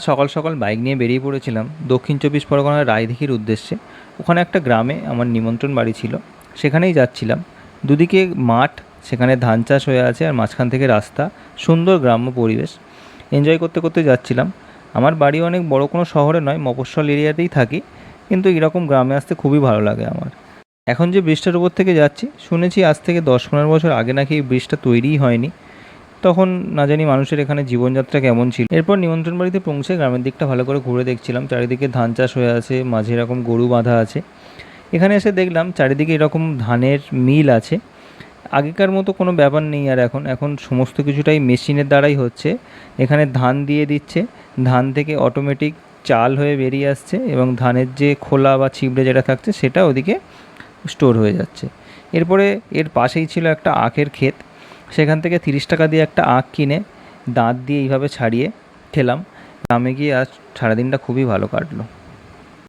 সকাল সকাল বাইক নিয়ে বেরিয়ে পড়েছিলাম দক্ষিণ চব্বিশ পরগনার রায়দিঘির উদ্দেশ্যে। ওখানে একটা গ্রামে আমার নিমন্ত্রণ বাড়ি ছিল, সেখানেই যাচ্ছিলাম। দুদিকে মাঠ, সেখানে ধান চাষ হয়ে আছে, আর মাঝখান থেকে রাস্তা, সুন্দর গ্রাম্য পরিবেশ। এনজয় করতে করতে যাচ্ছিলাম। আমার বাড়ি অনেক বড় কোনো শহরে নয়, মফস্বল এরিয়াতেই থাকি, কিন্তু এরকম গ্রামে আসতে খুবই ভালো লাগে আমার। এখন যে ব্রিজটার উপর থেকে যাচ্ছি, শুনেছি আজ থেকে 10-15 বছর আগে নাকি এই ব্রিজটা তৈরিই হয়নি। তখন না জানি মানুষের এখানে জীবনযাত্রা কেমন ছিল। এরপর নিমন্ত্রণ বাড়িতে পৌঁছে গ্রামের দিকটা ভালো করে ঘুরে দেখছিলাম। চারিদিকে ধান চাষ হয়ে আছে, মাঝে এরকম গরু বাঁধা আছে। এখানে এসে দেখলাম চারিদিকে এরকম ধানের মিল আছে। আগেকার মতো কোনো ব্যাপার নেই আর, এখন এখন সমস্ত কিছুটাই মেশিনের দ্বারাই হচ্ছে। এখানে ধান দিয়ে দিচ্ছে, ধান থেকে অটোমেটিক চাল হয়ে বেরিয়ে আসছে, এবং ধানের যে খোলা বা ছিবড়ে যেটা থাকছে সেটা ওদিকে স্টোর হয়ে যাচ্ছে। এরপরে এর পাশেই ছিল একটা আখের ক্ষেত। সেখান থেকে 30 টাকা দিয়ে একটা আখ কিনে দাঁত দিয়ে এইভাবে ছাড়িয়ে খেলাম। গ্রামে গিয়ে আজ সারাদিনটা খুবই ভালো কাটলো।